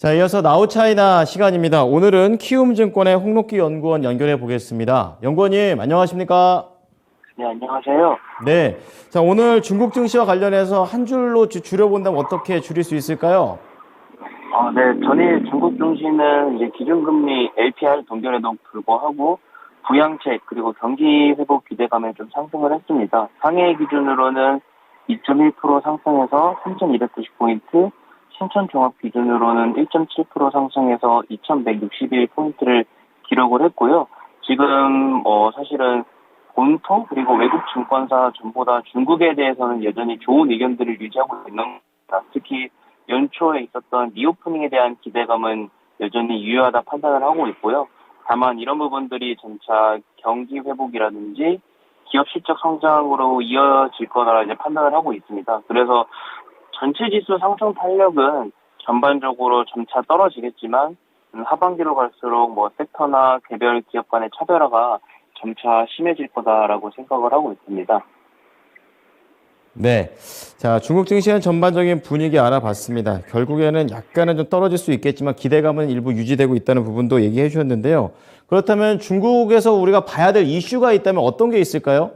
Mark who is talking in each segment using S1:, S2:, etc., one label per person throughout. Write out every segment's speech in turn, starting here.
S1: 자, 이어서 나우차이나 시간입니다. 오늘은 키움증권의 홍록기 연구원 연결해 보겠습니다. 연구원님, 안녕하십니까?
S2: 네, 안녕하세요.
S1: 네. 자, 오늘 중국 증시와 관련해서 한 줄로 줄여본다면 어떻게 줄일 수 있을까요?
S2: 네, 전일 중국 증시는 이제 기준금리 LPR 동결에도 불구하고 부양책 그리고 경기 회복 기대감에 좀 상승을 했습니다. 상해 기준으로는 2.1% 상승해서 3,290포인트, 신천 종합 기준으로는 1.7% 상승해서 2,161포인트를 기록을 했고요. 지금 사실은 본토 그리고 외국 증권사 전부 다 중국에 대해서는 여전히 좋은 의견들을 유지하고 있는 겁니다. 특히 연초에 있었던 리오프닝에 대한 기대감은 여전히 유효하다 판단을 하고 있고요. 다만 이런 부분들이 점차 경기 회복이라든지 기업 실적 성장으로 이어질 거라 이제 판단을 하고 있습니다. 그래서 전체 지수 상승 탄력은 전반적으로 점차 떨어지겠지만 하반기로 갈수록 섹터나 개별 기업 간의 차별화가 점차 심해질 거다라고 생각을 하고 있습니다.
S1: 네. 자, 중국 증시는 전반적인 분위기 알아봤습니다. 결국에는 약간은 좀 떨어질 수 있겠지만 기대감은 일부 유지되고 있다는 부분도 얘기해 주셨는데요. 그렇다면 중국에서 우리가 봐야 될 이슈가 있다면 어떤 게 있을까요?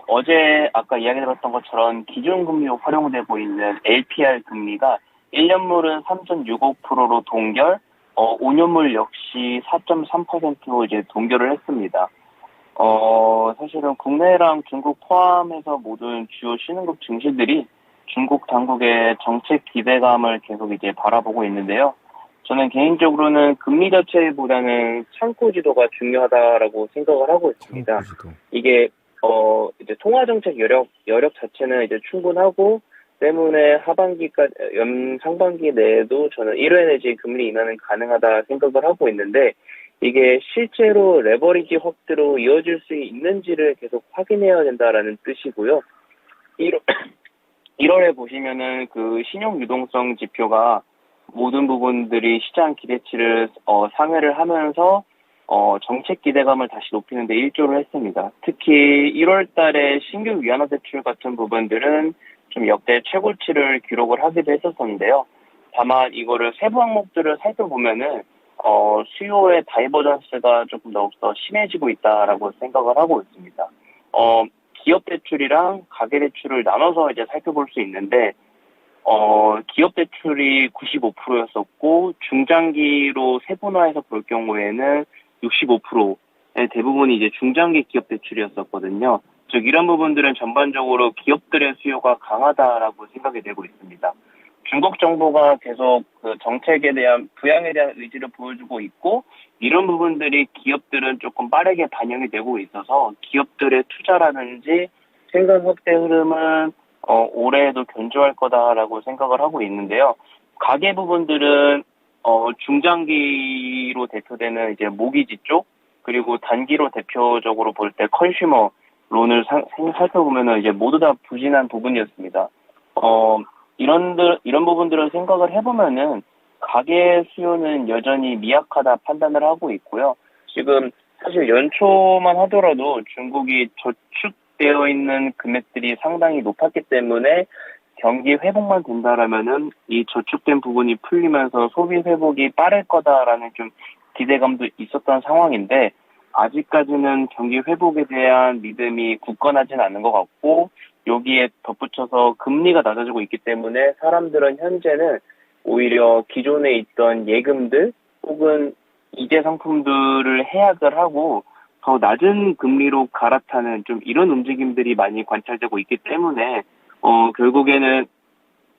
S2: 어제 아까 이야기 들었던 것처럼 기준금리로 활용되고 있는 LPR 금리가 1년물은 3.65%로 동결, 5년물 역시 4.3%로 이제 동결을 했습니다. 사실은 국내랑 중국 포함해서 모든 주요 신흥국 증시들이 중국 당국의 정책 기대감을 계속 이제 바라보고 있는데요. 저는 개인적으로는 금리 자체보다는 창구 지도가 중요하다라고 생각을 하고 있습니다. 이게 이제 통화 정책 여력 자체는 이제 충분하고 때문에 하반기까지 상반기 내에도 저는 1회 내지 금리 인하는 가능하다 생각을 하고 있는데 이게 실제로 레버리지 확대로 이어질 수 있는지를 계속 확인해야 된다라는 뜻이고요. 1월에 보시면은 그 신용 유동성 지표가 모든 부분들이 시장 기대치를 상회를 하면서 정책 기대감을 다시 높이는 데 일조를 했습니다. 특히 1월 달에 신규 위안화 대출 같은 부분들은 좀 역대 최고치를 기록을 하기도 했었는데요. 다만 이거를 세부 항목들을 살펴보면은 수요의 다이버전스가 조금 더욱더 심해지고 있다라고 생각을 하고 있습니다. 기업 대출이랑 가계 대출을 나눠서 이제 살펴볼 수 있는데 기업 대출이 95%였었고 중장기로 세분화해서 볼 경우에는 65%의 대부분이 이제 중장기 기업 대출이었었거든요. 즉 이런 부분들은 전반적으로 기업들의 수요가 강하다라고 생각이 되고 있습니다. 중국 정부가 계속 그 정책에 대한 부양에 대한 의지를 보여주고 있고 이런 부분들이 기업들은 조금 빠르게 반영이 되고 있어서 기업들의 투자라든지 생산 확대 흐름은 올해에도 견조할 거다라고 생각을 하고 있는데요. 가계 부분들은 중장기로 대표되는 이제 모기지 쪽 그리고 단기로 대표적으로 볼 때 컨슈머 론을 살펴보면은 이제 모두 다 부진한 부분이었습니다. 이런 부분들을 생각을 해보면은 가계 수요는 여전히 미약하다 판단을 하고 있고요. 지금 사실 연초만 하더라도 중국이 저축되어 있는 금액들이 상당히 높았기 때문에 경기 회복만 된다라면은 이 저축된 부분이 풀리면서 소비 회복이 빠를 거다라는 좀 기대감도 있었던 상황인데 아직까지는 경기 회복에 대한 믿음이 굳건하진 않은 것 같고 여기에 덧붙여서 금리가 낮아지고 있기 때문에 사람들은 현재는 오히려 기존에 있던 예금들 혹은 이재 상품들을 해약을 하고 더 낮은 금리로 갈아타는 좀 이런 움직임들이 많이 관찰되고 있기 때문에 결국에는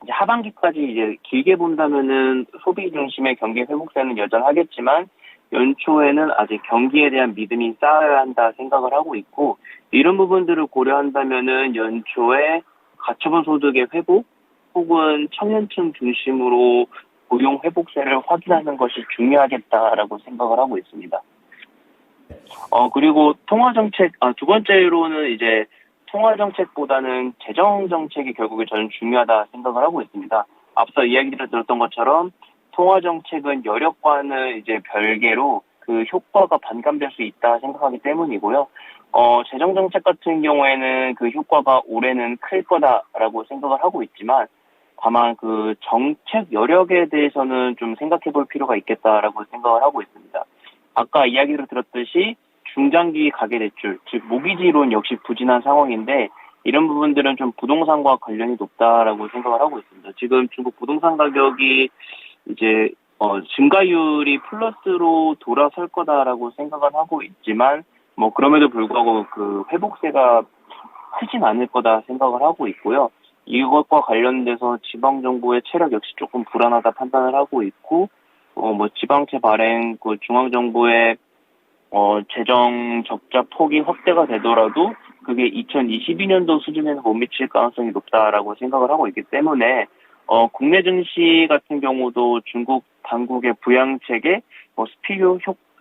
S2: 이제 하반기까지 이제 길게 본다면은 소비 중심의 경기 회복세는 여전하겠지만 연초에는 아직 경기에 대한 믿음이 쌓여야 한다 생각을 하고 있고 이런 부분들을 고려한다면은 연초에 가처분 소득의 회복 혹은 청년층 중심으로 고용 회복세를 확인하는 것이 중요하겠다라고 생각을 하고 있습니다. 그리고 통화정책, 두 번째로는 이제 통화정책보다는 재정정책이 결국에 저는 중요하다 생각을 하고 있습니다. 앞서 이야기를 들었던 것처럼 통화정책은 여력과는 이제 별개로 그 효과가 반감될 수 있다 생각하기 때문이고요. 재정정책 같은 경우에는 그 효과가 올해는 클 거다라고 생각을 하고 있지만 다만 그 정책 여력에 대해서는 좀 생각해 볼 필요가 있겠다라고 생각을 하고 있습니다. 아까 이야기를 들었듯이 중장기 가계대출, 즉 모기지론 역시 부진한 상황인데 이런 부분들은 좀 부동산과 관련이 높다라고 생각을 하고 있습니다. 지금 중국 부동산 가격이 이제 증가율이 플러스로 돌아설 거다라고 생각은 하고 있지만 뭐 그럼에도 불구하고 그 회복세가 크진 않을 거다 생각을 하고 있고요. 이것과 관련돼서 지방 정부의 체력 역시 조금 불안하다 판단을 하고 있고, 뭐 지방채 발행, 그 중앙 정부의 재정 적자 폭이 확대가 되더라도 그게 2022년도 수준에는 못 미칠 가능성이 높다라고 생각을 하고 있기 때문에 국내 증시 같은 경우도 중국 당국의 부양책에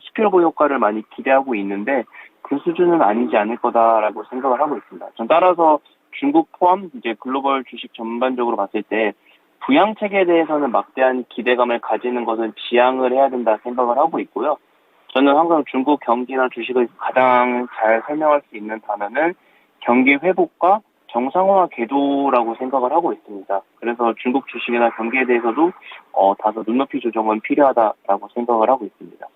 S2: 스피로브 효과를 많이 기대하고 있는데 그 수준은 아니지 않을 거다라고 생각을 하고 있습니다. 전 따라서 중국 포함 이제 글로벌 주식 전반적으로 봤을 때 부양책에 대해서는 막대한 기대감을 가지는 것은 지양을 해야 된다 생각을 하고 있고요. 저는 항상 중국 경기나 주식을 가장 잘 설명할 수 있는 단어는 경기 회복과 정상화 궤도라고 생각을 하고 있습니다. 그래서 중국 주식이나 경기에 대해서도 다소 눈높이 조정은 필요하다라고 생각을 하고 있습니다.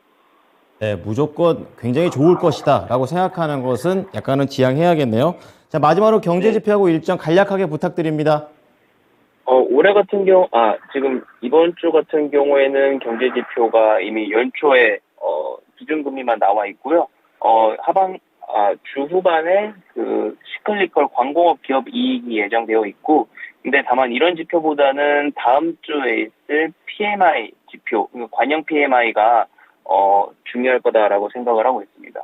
S1: 네, 무조건 굉장히 좋을 것이다 라고 생각하는 것은 약간은 지양해야겠네요. 자, 마지막으로 경제 지표하고 일정 간략하게 부탁드립니다.
S2: 올해 같은 경우, 지금 이번 주 같은 경우에는 경제 지표가 이미 연초에 기준금리만 나와 있고요. 주 후반에 그 시클리컬 광공업 기업 이익이 예정되어 있고, 근데 다만 이런 지표보다는 다음 주에 있을 PMI 지표, 관영 PMI가 중요할 거다라고 생각을 하고 있습니다.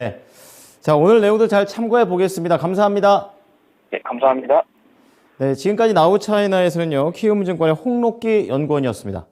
S1: 네. 자, 오늘 내용도 잘 참고해 보겠습니다. 감사합니다.
S2: 네, 감사합니다.
S1: 네, 지금까지 나우차이나에서는요, 키움증권의 홍록기 연구원이었습니다.